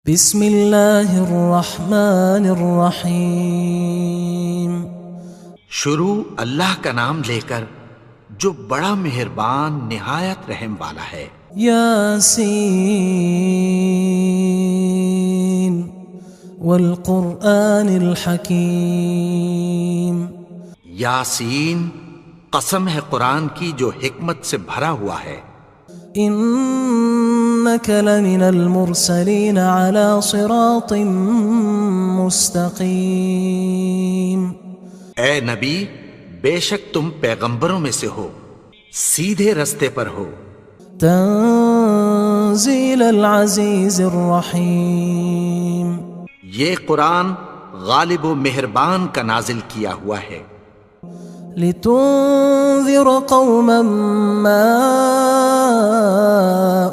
بسم اللہ الرحمن الرحیم۔ شروع اللہ کا نام لے کر جو بڑا مہربان نہایت رحم والا ہے۔ یاسین والقرآن الحکیم۔ یاسین، قسم ہے قرآن کی جو حکمت سے بھرا ہوا ہے۔ انک لمن المرسلین علی صراط مستقیم۔ اے نبی، بے شک تم پیغمبروں میں سے ہو، سیدھے رستے پر ہو۔ تنزیل العزیز الرحیم۔ یہ قرآن غالب و مہربان کا نازل کیا ہوا ہے۔ لتنذر قوما ما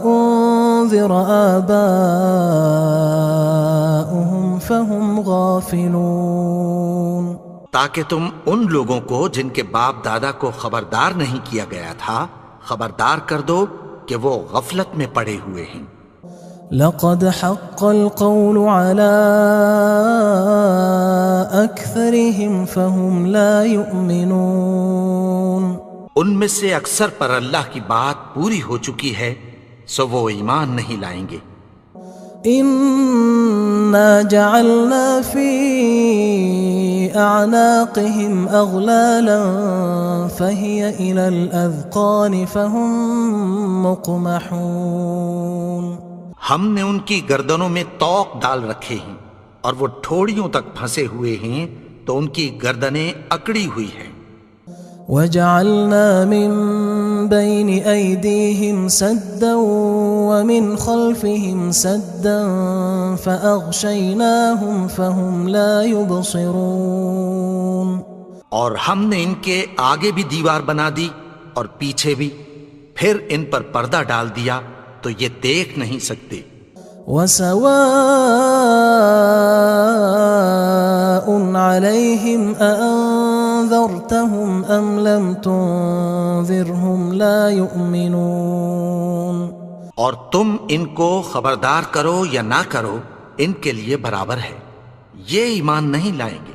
انذر آباؤهم فهم غافلون۔ تاکہ تم ان لوگوں کو جن کے باپ دادا کو خبردار نہیں کیا گیا تھا خبردار کر دو کہ وہ غفلت میں پڑے ہوئے ہیں۔ لقد حق القول على أكثرهم فهم لا يؤمنون۔ ان میں سے اکثر پر اللہ کی بات پوری ہو چکی ہے سو وہ ایمان نہیں لائیں گے۔ إنا جعلنا في أعناقهم أغلالا فهي إلى الأذقان فهم مقمحون۔ ہم نے ان کی گردنوں میں طوق ڈال رکھے ہیں اور وہ ٹھوڑیوں تک پھنسے ہوئے ہیں تو ان کی گردنیں اکڑی ہوئی ہیں۔ وجعلنا من بين أيديهم سدا ومن خلفهم سدا فأغشيناهم فهم لا يبصرون۔ اور ہم نے ان کے آگے بھی دیوار بنا دی اور پیچھے بھی، پھر ان پر پردہ ڈال دیا تو یہ دیکھ نہیں سکتے۔ وسواء عليهم أأنذرتهم أم لم تنذرهم لا يؤمنون۔ اور تم ان کو خبردار کرو یا نہ کرو ان کے لیے برابر ہے، یہ ایمان نہیں لائیں گے۔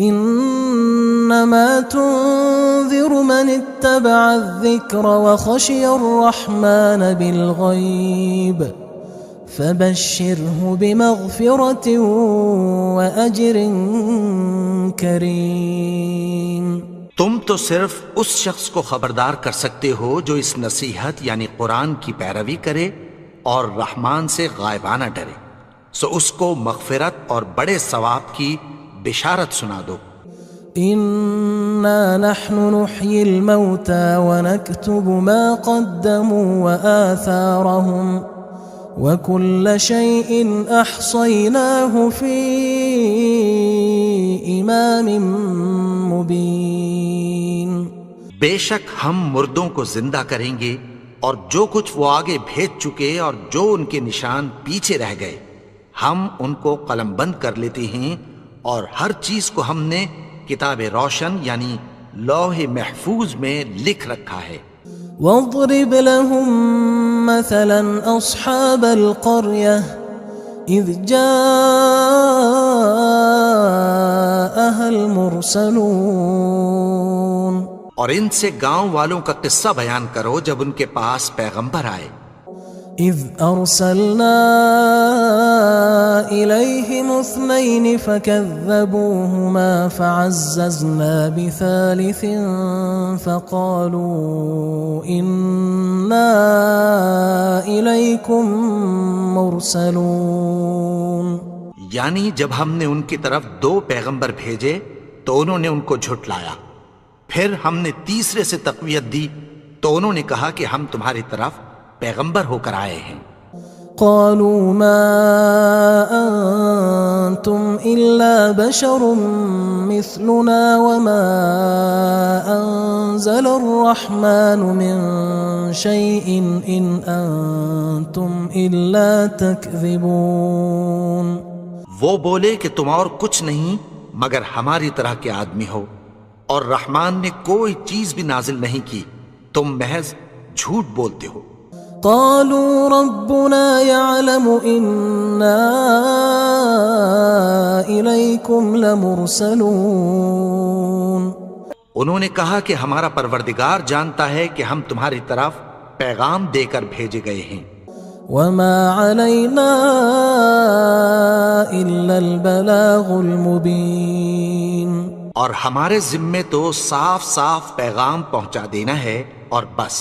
انما تنذر من اتبع الذکر وخشی الرحمن بالغیب فبشرہ بمغفرۃ واجر کریم۔ تم تو صرف اس شخص کو خبردار کر سکتے ہو جو اس نصیحت یعنی قرآن کی پیروی کرے اور رحمان سے غائبانہ ڈرے، سو اس کو مغفرت اور بڑے ثواب کی بشارت سنا دو۔ انا نحن نحيي الموتى ونكتب ما قدموا وآثارهم وكل شيء احصيناه في امام مبين۔ بے شک ہم مردوں کو زندہ کریں گے اور جو کچھ وہ آگے بھیج چکے اور جو ان کے نشان پیچھے رہ گئے ہم ان کو قلم بند کر لیتے ہیں، اور ہر چیز کو ہم نے کتاب روشن یعنی لوح محفوظ میں لکھ رکھا ہے۔ واضرب لهم مثلا اصحاب القرية اذ جاءها المرسلون۔ اور ان سے گاؤں والوں کا قصہ بیان کرو جب ان کے پاس پیغمبر آئے۔ اذ ارسلنا الیہم اثنین فکذبوہما فعززنا بثالث فقالوا انا الیکم مرسلون۔ یعنی جب ہم نے ان کی طرف 2 پیغمبر بھیجے تو انہوں نے ان کو جھٹلایا، پھر ہم نے تیسرے سے تقویت دی تو انہوں نے کہا کہ ہم تمہاری طرف پیغمبر ہو کر آئے ہیں۔ قالوا ما انتم الا بشر مثلنا وما انزل الرحمن من شيء ان انتم الا تكذبون۔ وہ بولے کہ تم اور کچھ نہیں مگر ہماری طرح کے آدمی ہو، اور رحمان نے کوئی چیز بھی نازل نہیں کی، تم محض جھوٹ بولتے ہو۔ قالوا ربنا يعلم إنا إليكم لمرسلون. انہوں نے کہا کہ ہمارا پروردگار جانتا ہے کہ ہم تمہاری طرف پیغام دے کر بھیجے گئے ہیں. وما علينا إلا البلاغ المبين. اور ہمارے ذمے تو صاف صاف پیغام پہنچا دینا ہے اور بس.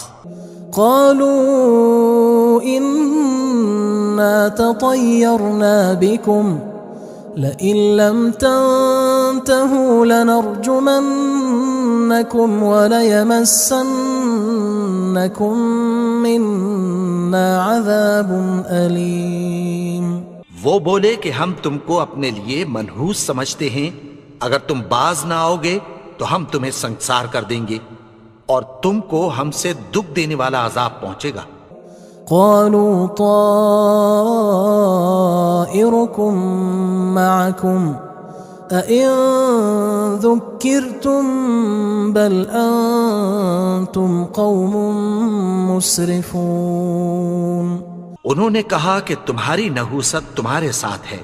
قالوا إنا تطيرنا بكم لئن لم تنتهوا لنرجمنكم وليمسنكم منا عذاب أليم. وہ بولے کہ ہم تم کو اپنے لیے منحوس سمجھتے ہیں، اگر تم باز نہ آؤ گے تو ہم تمہیں سنسار کر دیں گے اور تم کو ہم سے دکھ دینے والا عذاب پہنچے گا. قالوا طائركم معكم أئن ذكرتم بل أنتم قوم مسرفون. انہوں نے کہا کہ تمہاری نحوست تمہارے ساتھ ہے،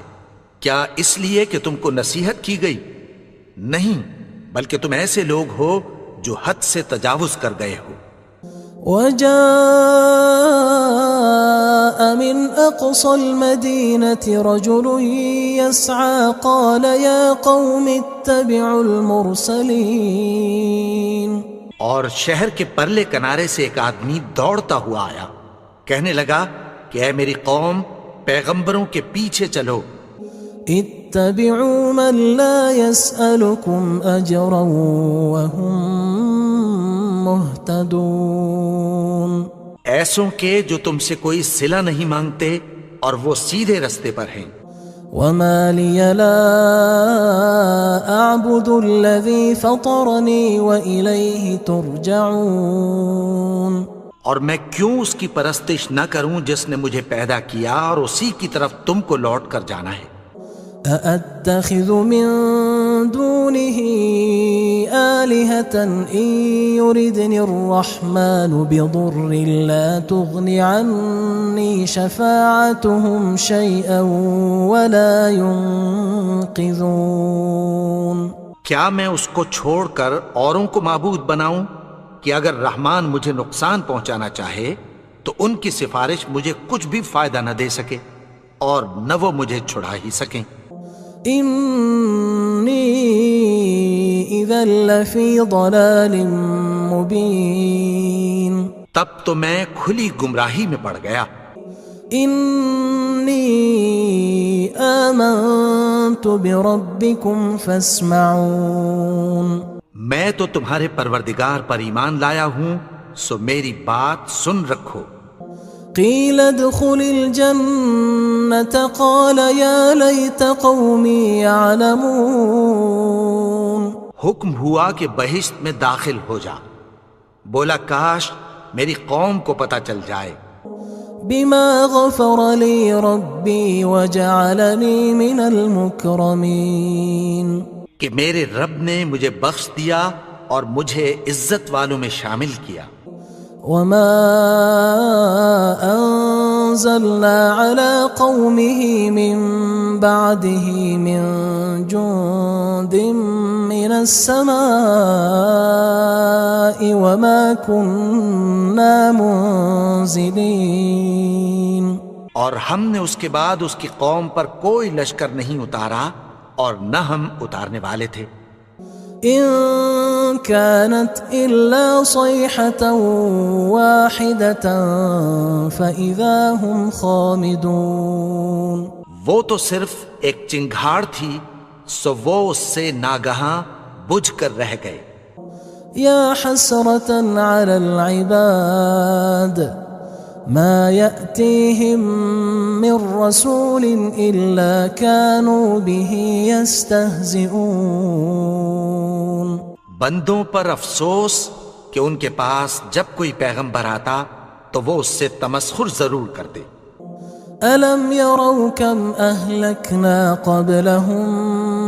کیا اس لیے کہ تم کو نصیحت کی گئی؟ نہیں، بلکہ تم ایسے لوگ ہو جو حد سے تجاوز کر گئے ہو. وجاء من أقصى المدينة رجل يسعى قال يا قوم اتبعوا المرسلين. اور شہر کے پرلے کنارے سے ایک آدمی دوڑتا ہوا آیا، کہنے لگا کہ اے میری قوم، پیغمبروں کے پیچھے چلو. اتبعوا من لا يسألكم أجرا وهم مهتدون. ایسوں کے جو تم سے کوئی صلہ نہیں مانگتے اور وہ سیدھے رستے پر ہیں. وما لي لا أعبد الذي فطرني وإليه ترجعون. اور میں کیوں اس کی پرستش نہ کروں جس نے مجھے پیدا کیا اور اسی کی طرف تم کو لوٹ کر جانا ہے. أأتخذ من دونه آلهة إن يردني الرحمن بضر لا تغن عني شفاعتهم شيئا ولا ينقذون. کیا میں اس کو چھوڑ کر اوروں کو معبود بناؤں کہ اگر رحمان مجھے نقصان پہنچانا چاہے تو ان کی سفارش مجھے کچھ بھی فائدہ نہ دے سکے اور نہ وہ مجھے چھڑا ہی سکیں. إني إذا لفي ضلال مبين. تب تو میں کھلی گمراہی میں پڑ گیا. إني آمنت بربكم فاسمعون. میں تو تمہارے پروردگار پر ایمان لایا ہوں، سو میری بات سن رکھو. قيل ادخل الجنة قال يا ليت قومي يعلمون. حکم ہوا کہ بہشت میں داخل ہو جا. بولا کاش میری قوم کو پتہ چل جائے. بما غفر لي ربي وجعلني من المكرمين. کہ میرے رب نے مجھے بخش دیا اور مجھے عزت والوں میں شامل کیا. وما أنزلنا على قومه من بعده من جند من السماء وما كنا منزلين. اور ہم نے اس کے بعد اس کی قوم پر کوئی لشکر نہیں اتارا اور نہ ہم اتارنے والے تھے. إن كانت إلا صيحة واحدة فإذا هم خامدون. وہ تو صرف ایک چنگھاڑ تھی، سو وہ اس سے ناگہاں بجھ کر رہ گئے. يا حسرة على العباد ما يأتيهم من رسول إلا كانوا به يستهزئون. بندوں پر افسوس کہ ان کے پاس جب کوئی پیغمبر آتا تو وہ اس سے تمسخر ضرور کرتے. ألم يروا كم أهلكنا قبلهم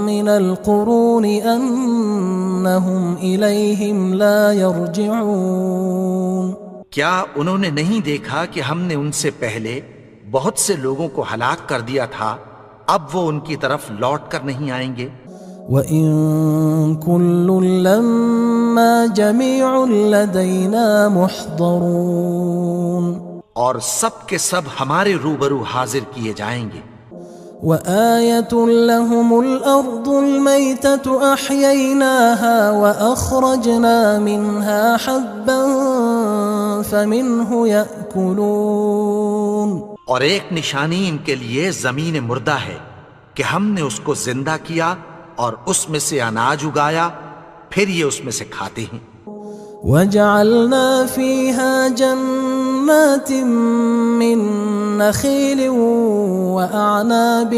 من القرون أنهم إليهم لا يرجعون. کیا انہوں نے نہیں دیکھا کہ ہم نے ان سے پہلے بہت سے لوگوں کو ہلاک کر دیا تھا، اب وہ ان کی طرف لوٹ کر نہیں آئیں گے؟ وَإِن كُلٌّ لَّمَّا جَمِيعٌ لَّدَيْنَا مُحْضَرُونَ، اور سب کے سب ہمارے روبرو حاضر کیے جائیں گے۔ وَآيَةٌ لَّهُمُ الْأَرْضُ الْمَيْتَةُ أَحْيَيْنَاهَا وَأَخْرَجْنَا مِنْهَا حَبًّا فَمِنْهُ يَأْكُلُونَ، اور ایک نشانی ان کے لیے زمین مردہ ہے کہ ہم نے اس کو زندہ کیا اور اس میں سے اناج اگایا، پھر یہ اس میں سے کھاتے ہیں۔ وَجَعَلْنَا فِيهَا جَنَّاتٍ مِّن نَّخِيلٍ وَأَعْنَابٍ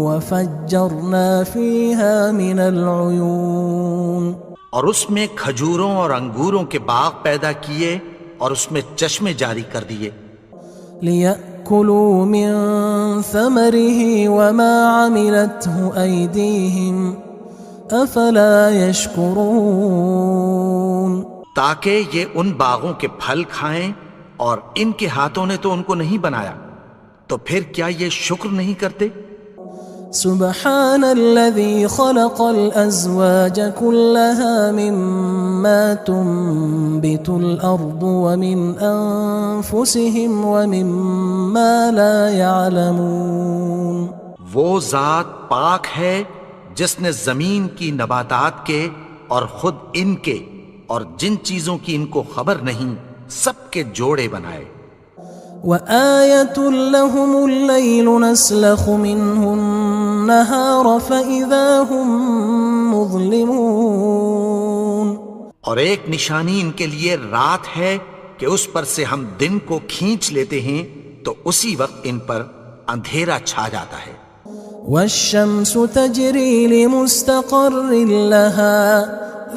وَفَجَّرْنَا فِيهَا مِنَ الْعُيُونِ، اور اس میں کھجوروں اور انگوروں کے باغ پیدا کیے اور اس میں چشمے جاری کر دیے، لِيَأْكُلُوا مِن ثَمَرِهِ وَمَا عَمِلَتْهُ أَيْدِيهِمْ أَفَلَا يَشْكُرُونَ، تاکہ یہ ان باغوں کے پھل کھائیں، اور ان کے ہاتھوں نے تو ان کو نہیں بنایا، تو پھر کیا یہ شکر نہیں کرتے؟ سبحان الذي خلق الأزواج كلها مما تنبت الأرض ومن أنفسهم ومما لا يعلمون، وہ ذات پاک ہے جس نے زمین کی نباتات کے اور خود ان کے اور جن چیزوں کی ان کو خبر نہیں سب کے جوڑے بنائے۔ وآية لهم الليل نسلخ منه النهار فإذا هم مظلمون، اور ایک نشانی ان کے لیے رات ہے کہ اس پر سے ہم دن کو کھینچ لیتے ہیں تو اسی وقت ان پر اندھیرا چھا جاتا ہے۔ والشمس تجري لمستقر لها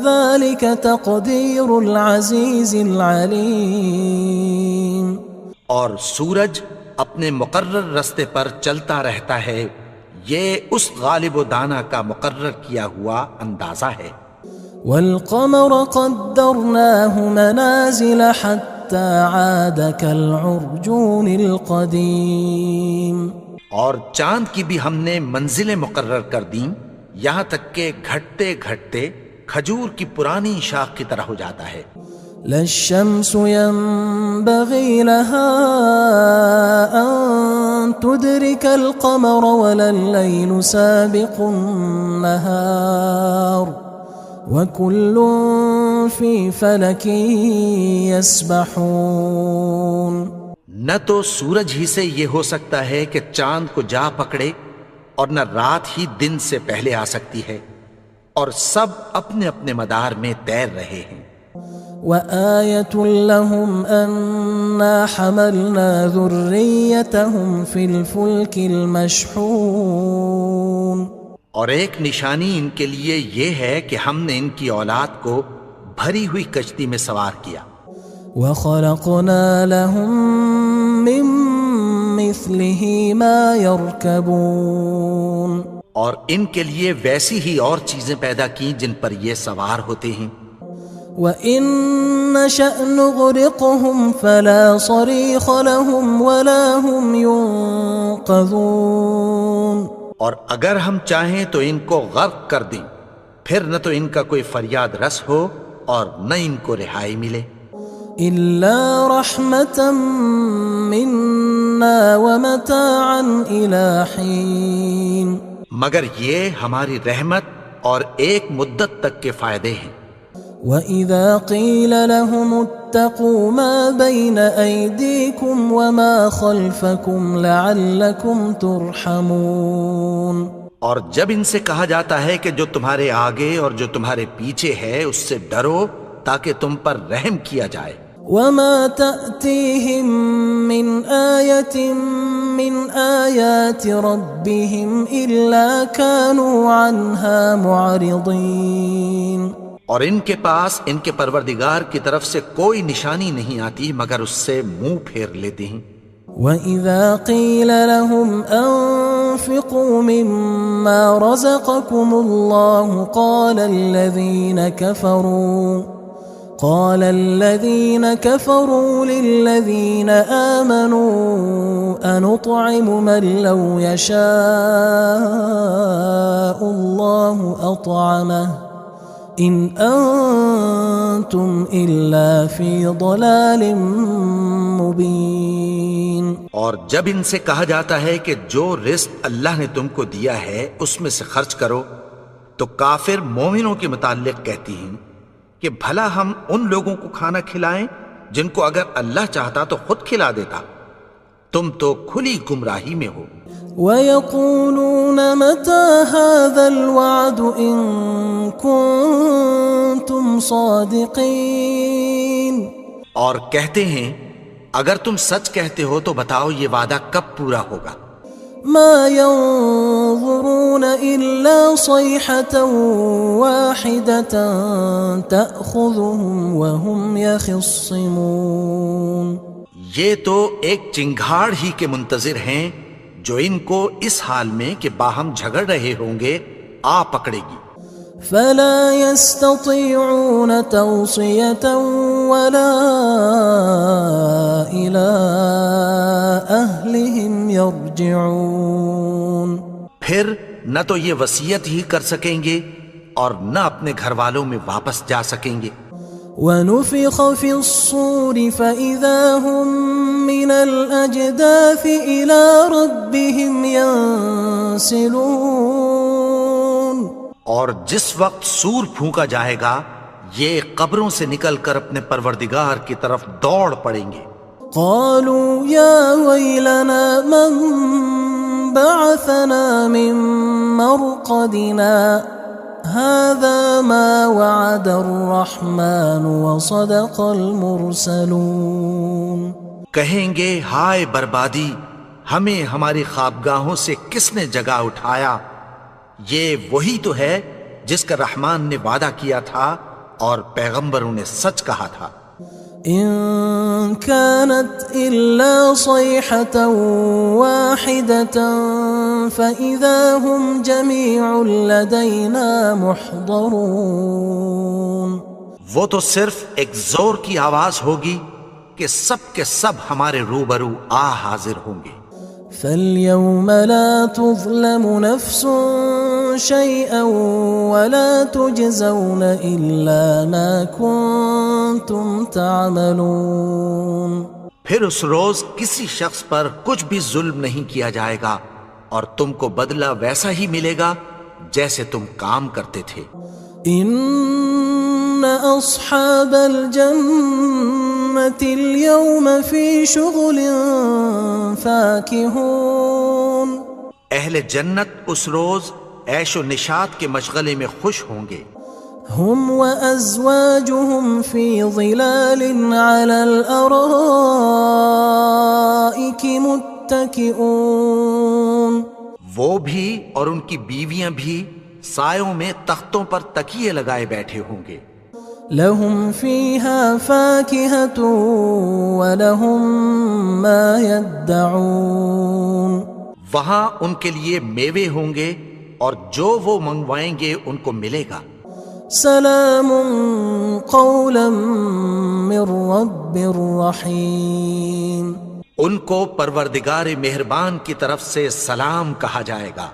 ذلك تقدير العزيز العليم، اور سورج اپنے مقرر رستے پر چلتا رہتا ہے، یہ اس غالب و دانا کا مقرر کیا ہوا اندازہ ہے۔ والقمر قدرناه منازل حتى عاد كالعرجون القديم، اور چاند کی بھی ہم نے منزلیں مقرر کر دیں، یہاں تک کہ گھٹتے گھٹتے کھجور کی پرانی شاخ کی طرح ہو جاتا ہے۔ لا الشمس ينبغي لها أن تدرك القمر ولا الليل سابق النهار وكل في فلك يسبحون، نہ تو سورج ہی سے یہ ہو سکتا ہے کہ چاند کو جا پکڑے، اور نہ رات ہی دن سے پہلے آ سکتی ہے، اور سب اپنے اپنے مدار میں تیر رہے ہیں۔ وآية لهم أنا حملنا ذريتهم في الفلك المشحون، اور ایک نشانی ان کے لیے یہ ہے کہ ہم نے ان کی اولاد کو بھری ہوئی کشتی میں سوار کیا۔ وخلقنا لهم من مثله ما يركبون، اور ان کے لیے ویسی ہی اور چیزیں پیدا کی جن پر یہ سوار ہوتے ہیں۔ وَإِن نَّشَأْ نُغْرِقْهُمْ فَلَا صَرِيخَ لَهُمْ وَلَا هُمْ يُنقَذُونَ، اور اگر ہم چاہیں تو ان کو غرق کر دیں، پھر نہ تو ان کا کوئی فریاد رس ہو اور نہ ان کو رہائی ملے۔ إِلَّا رَحْمَةً مِّنَّا وَمَتَاعًا إِلَى حِينٍ، مگر یہ ہماری رحمت اور ایک مدت تک کے فائدے ہیں۔ وَإِذَا قِيلَ لَهُمُ اتَّقُوا مَا بَيْنَ أَيْدِيكُمْ وَمَا خَلْفَكُمْ لَعَلَّكُمْ تُرْحَمُونَ، اور جب ان سے کہا جاتا ہے کہ جو تمہارے آگے اور جو تمہارے پیچھے ہے اس سے ڈرو تاکہ تم پر رحم کیا جائے۔ وَمَا تَأْتِيهِم مِّنْ آيَةٍ مِّنْ آيَاتِ رَبِّهِمْ إِلَّا كَانُوا عَنْهَا مُعْرِضِينَ، اور ان کے پاس ان کے پروردگار کی طرف سے کوئی نشانی نہیں آتی مگر اس سے منہ پھیر لیتے ہیں۔ وَإِذَا قِيلَ لَهُمْ أَنفِقُوا مِمَّا رَزَقَكُمُ اللَّهُ قال الذين كفروا للذين آمنوا أنطعم من لو يشاء الله أطعمه إن أنتم إلا في ضلال مبين. اور جب ان سے کہا جاتا ہے کہ جو رزق اللہ نے تم کو دیا ہے اس میں سے خرچ کرو، تو کافر مومنوں کے متعلق کہتی ہیں کہ بھلا ہم ان لوگوں کو کھانا کھلائیں جن کو اگر اللہ چاہتا تو خود کھلا دیتا. تم تو کھلی گمراہی میں ہو. وَيَقُولُونَ مَتَى هَذَا الْوَعْدُ إِن كُنتُمْ صَادِقِينَ. اور کہتے ہیں اگر تم سچ کہتے ہو تو بتاؤ یہ وعدہ کب پورا ہوگا. مَا يَنظُرُونَ إِلَّا صَيْحَةً وَاحِدَةً تَأْخُذُهُمْ وَهُمْ يَخِصِّمُونَ. یہ تو ایک چنگھاڑ ہی کے منتظر ہیں جو ان کو اس حال میں کہ باہم جھگڑ رہے ہوں گے آ پکڑے گی. فلا يستطيعون توصية ولا إلى أهلهم يرجعون. پھر نہ تو یہ وصیت ہی کر سکیں گے اور نہ اپنے گھر والوں میں واپس جا سکیں گے. ونفخ في الصور فإذا هم من الأجداث إلى ربهم ينسلون. اور جس وقت سور پھونکا جائے گا یہ قبروں سے نکل کر اپنے پروردگار کی طرف دوڑ پڑیں گے. قالوا يا ويلنا من بعثنا من مرقدنا هذا ما وعد الرحمن وصدق المرسلون. کہیں گے ہائے بربادی، ہمیں ہماری خوابگاہوں سے کس نے جگا اٹھایا. یہ وہی تو ہے جس کا رحمان نے وعدہ کیا تھا اور پیغمبروں نے سچ کہا تھا. إن كانت إلا صيحة واحدة فإذا هم جميع لدينا محضرون. وہ تو صرف ایک زور کی آواز ہوگی کہ سب کے سب ہمارے روبرو آ حاضر ہوں گے. فاليوم لا تظلم نفس شيئا ولا تجزون إلا ما كنتم تعملون. پھر اس روز کسی شخص پر کچھ بھی ظلم نہیں کیا جائے گا اور تم کو بدلہ ویسا ہی ملے گا جیسے تم کام کرتے تھے. إن أصحاب الجنة اليوم في شغل فاكهون. اہل جنت اس روز عیش و نشاط کے مشغلے میں خوش ہوں گے. هم وأزواجهم في ظلال على الأرائك متكئون. وہ بھی اور ان کی بیویاں بھی سایوں میں تختوں پر تکیے لگائے بیٹھے ہوں گے. لهم فيها فاكهة ولهم ما يدعون. وہاں ان کے لیے میوے ہوں گے اور جو وہ منگوائیں گے ان کو ملے گا. سلام قولا من رب رحیم. ان کو پروردگار مہربان کی طرف سے سلام کہا جائے گا.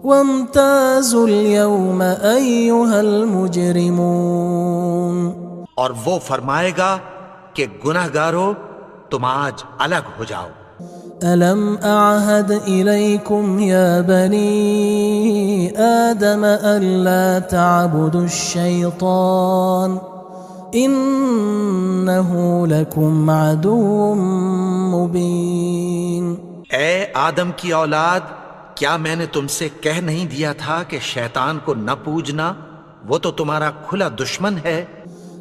وامتازوا اليوم أيها المجرمون. اور وہ فرمائے گا کہ گناہگارو تم آج الگ ہو جاؤ. ألم أعهد إليكم يا بني آدم ألا تعبدوا الشيطان إنه لكم عدو مبين. اے آدم کی اولاد، کیا میں نے تم سے کہہ نہیں دیا تھا کہ شیطان کو نہ پوجنا، وہ تو تمہارا کھلا دشمن ہے.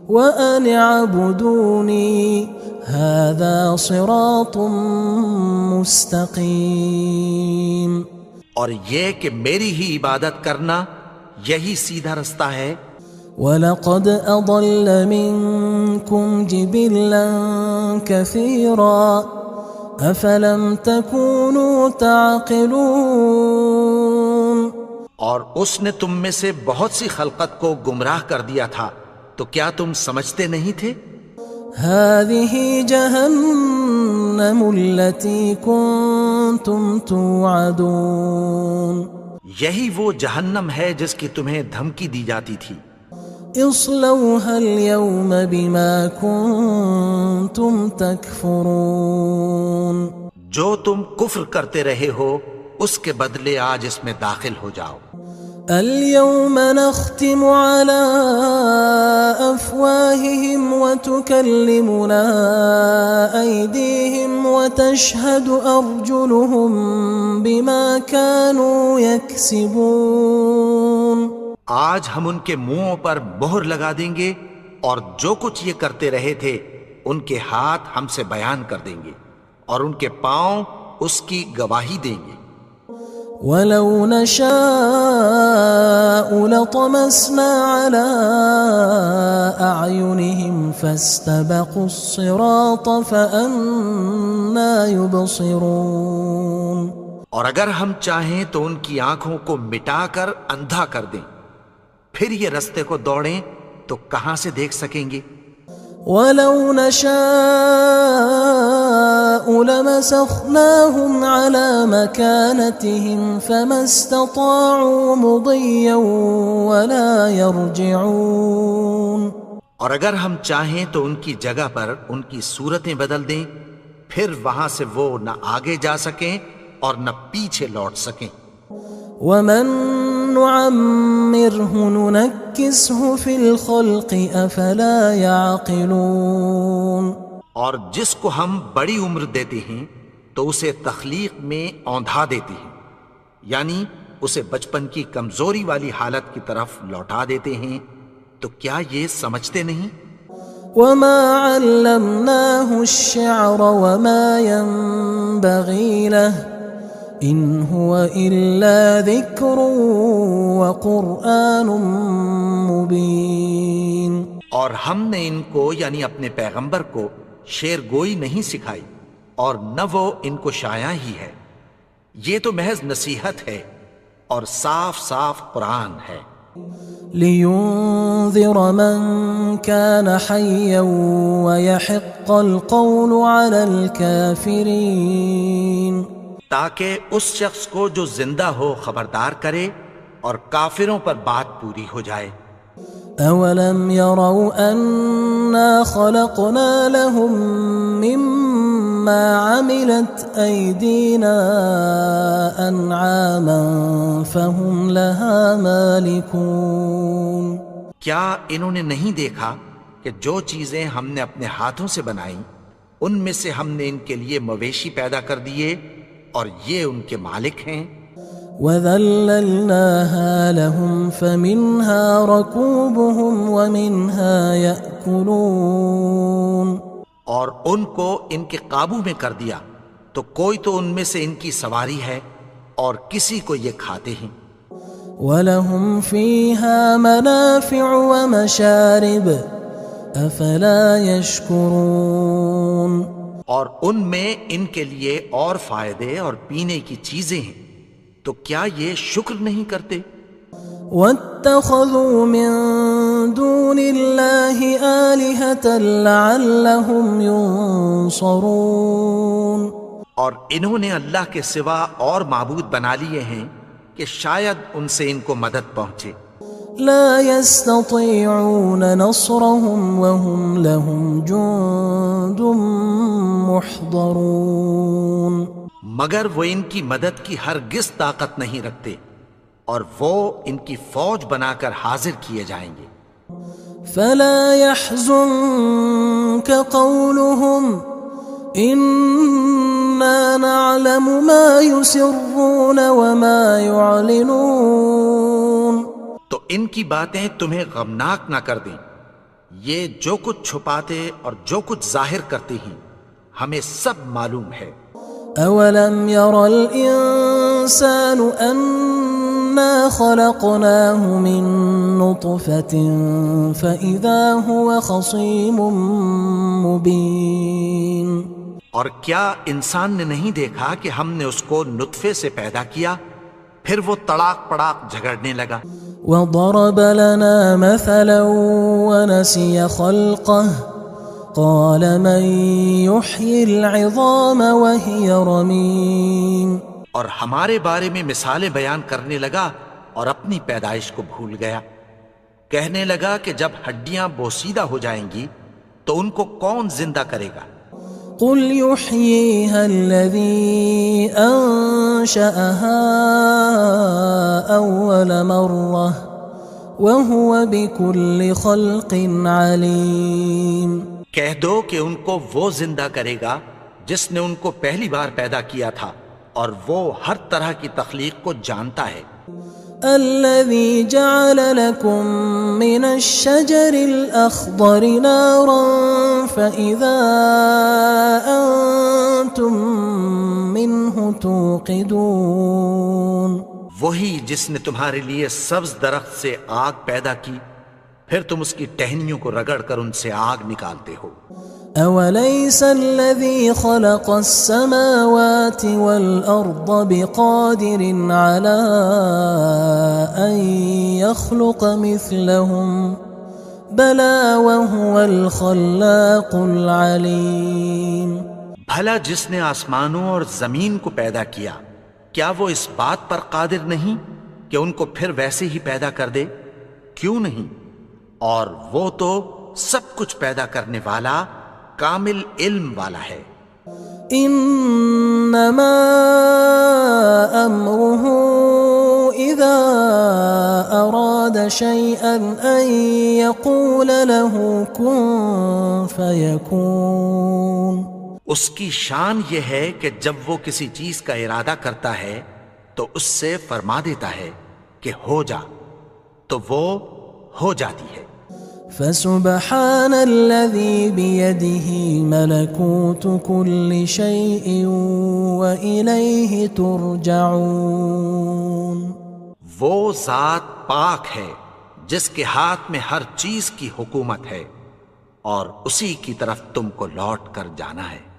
وَأَنِ اعْبُدُونِي هَذَا صِرَاطٌ مُسْتَقِيمٌ. اور یہ کہ میری ہی عبادت کرنا یہی سیدھا رستہ ہے. وَلَقَدْ أَضَلَّ مِنْكُمْ جِبِلًّا كَثِيرًا أَفَلَمْ تَكُونُوا تَعْقِلُونَ. اور اس نے تم میں سے بہت سی خلقت کو گمراہ کر دیا تھا، تو کیا تم سمجھتے نہیں تھے؟ هذه جهنم التي كنتم توعدون یہی وہ جہنم ہے جس کی تمہیں دھمکی دی جاتی تھی۔ اصلوها اليوم بما كنتم تكفرون جو تم کفر کرتے رہے ہو اس کے بدلے آج اس میں داخل ہو جاؤ۔ اليوم نختم على أفواههم وتكلمنا أيديهم وتشهد أرجلهم بما كانوا يكسبون آج ہم ان کے منہوں پر مہر لگا دیں گے اور جو کچھ یہ کرتے رہے تھے ان کے ہاتھ ہم سے بیان کر دیں گے اور ان کے پاؤں اس کی گواہی دیں گے۔ وَلَوْ نَشَاءُ لَطَمَسْنَا عَلَىٰ أَعْيُنِهِمْ فَاسْتَبَقُوا الصِّرَاطَ فَأَنَّىٰ يُبْصِرُونَ اور اگر ہم چاہیں تو ان کی آنکھوں کو مٹا کر اندھا کر دیں، پھر یہ رستے کو دوڑیں تو کہاں سے دیکھ سکیں گے؟ وَلَوْ نَشَاءُ لَمَسَخْنَاهُمْ عَلَىٰ مَكَانَتِهِمْ فَمَا اسْتَطَاعُوا مُضِيًّا وَلَا يَرْجِعُونَ اور اگر ہم چاہیں تو ان کی جگہ پر ان کی صورتیں بدل دیں، پھر وہاں سے وہ نہ آگے جا سکیں اور نہ پیچھے لوٹ سکیں۔ وَمَن نُعَمِّرْهُ نُنَكِّسْهُ فِي الْخَلْقِ أَفَلَا يَعْقِلُونَ اور جس کو ہم بڑی عمر دیتے ہیں تو اسے تخلیق میں اوندھا دیتے ہیں، یعنی اسے بچپن کی کمزوری والی حالت کی طرف لوٹا دیتے ہیں، تو کیا یہ سمجھتے نہیں؟ وَمَا عَلَّمْنَاهُ الشِّعْرَ وَمَا يَنبَغِي لَهُ إِنْ هُوَ إِلَّا ذِكْرٌ وَقُرْآنٌ مُبِينٌ اور ہم نے ان کو یعنی اپنے پیغمبر کو شعر گوئی نہیں سکھائی اور نہ وہ ان کو شایع ہی ہے، یہ تو محض نصیحت ہے اور صاف صاف قرآن ہے۔ لِيُنذِرَ مَن كَانَ حَيًّا وَيَحِقَّ الْقَوْلُ عَلَى الْكَافِرِينَ تاکہ اس شخص کو جو زندہ ہو خبردار کرے اور کافروں پر بات پوری ہو جائے۔ أَوَلَمْ يَرَوْا أَنَّا خَلَقْنَا لَهُم مِّمَّا عَمِلَتْ أَيْدِينَا أَنْعَامًا فَهُمْ لَهَا مَالِكُونَ کیا انہوں نے نہیں دیکھا کہ جو چیزیں ہم نے اپنے ہاتھوں سے بنائیں ان میں سے ہم نے ان کے لیے مویشی پیدا کر دیے اور یہ ان کے مالک ہیں۔ وَذَلَّلْنَاهَا لَهُمْ فَمِنْهَا رَكُوبُهُمْ وَمِنْهَا يَأْكُلُونَ اور ان کو ان کے قابو میں کر دیا تو کوئی تو ان میں سے ان کی سواری ہے اور کسی کو یہ کھاتے ہیں۔ وَلَهُمْ فِيهَا مَنَافِعُ وَمَشَارِبُ أَفَلَا يَشْكُرُونَ اور ان میں ان کے لیے اور فائدے اور پینے کی چیزیں ہیں، تو کیا یہ شکر نہیں کرتے؟ وَاتَّخَذُوا مِن دُونِ اللَّهِ آلِهَةً لَعَلَّهُمْ يُنصَرُونَ اور انہوں نے اللہ کے سوا اور معبود بنا لیے ہیں کہ شاید ان سے ان کو مدد پہنچے۔ لا يستطيعون نصرهم وهم لهم جند محضرون مگر وہ ان کی مدد کی ہرگز طاقت نہیں رکھتے اور وہ ان کی فوج بنا کر حاضر کیے جائیں گے۔ فلا يحزنك قولهم إنا نعلم ما يسرون وما يعلنون تو ان کی باتیں تمہیں غمناک نہ کر دیں، یہ جو کچھ چھپاتے اور جو کچھ ظاہر کرتے ہیں ہمیں سب معلوم ہے۔ أولم ير الإنسان أنا خلقناه من نطفة فإذا هو خصيم مبين اور کیا انسان نے نہیں دیکھا کہ ہم نے اس کو نطفے سے پیدا کیا، پھر وہ تڑاک پڑاک جھگڑنے لگا۔ وضرب لنا مثلا ونسي خلقه قال من يحيي العظام وهي رميم اور ہمارے بارے میں مثالیں بیان کرنے لگا اور اپنی پیدائش کو بھول گیا۔ کہنے لگا کہ جب ہڈیاں بوسیدہ ہو جائیں گی تو ان کو کون زندہ کرے گا؟ قل يحييها الذي أنشأها أول مرة وهو بكل خلق عليم۔ کہہ دو کہ ان کو وہ زندہ کرے گا جس نے ان کو پہلی بار پیدا کیا تھا اور وہ ہر طرح کی تخلیق کو جانتا ہے۔ الذي جعل لكم من الشجر الأخضر نارا فإذا أنتم منه توقدون۔ وہی جس نے تمہارے لیے سبز درخت سے آگ پیدا کی، پھر تم اس کی ٹہنیوں کو رگڑ کر ان سے آگ نکالتے ہو۔ أوليس الذي خلق السماوات والأرض بقادر على أن يخلق مثلهم بلى وهو الخلاق العليم۔ بھلا جس نے آسمانوں اور زمین کو پیدا کیا، کیا وہ اس بات پر قادر نہیں کہ ان کو پھر ویسے ہی پیدا کر دے؟ کیوں نہیں؟ اور وہ تو سب کچھ پیدا کرنے والا، کامل علم والا ہے۔ انما امره اذا اراد شيئا ان يقول له كن فيكون۔ اس کی شان یہ ہے کہ جب وہ کسی چیز کا ارادہ کرتا ہے تو اس سے فرما دیتا ہے کہ ہو جا، تو وہ ہو جاتی ہے۔ فسبحان الذي بيده ملكوت كل شيء وإليه ترجعون۔ وہ ذات پاک ہے جس کے ہاتھ میں ہر چیز کی حکومت ہے اور اسی کی طرف تم کو لوٹ کر جانا ہے۔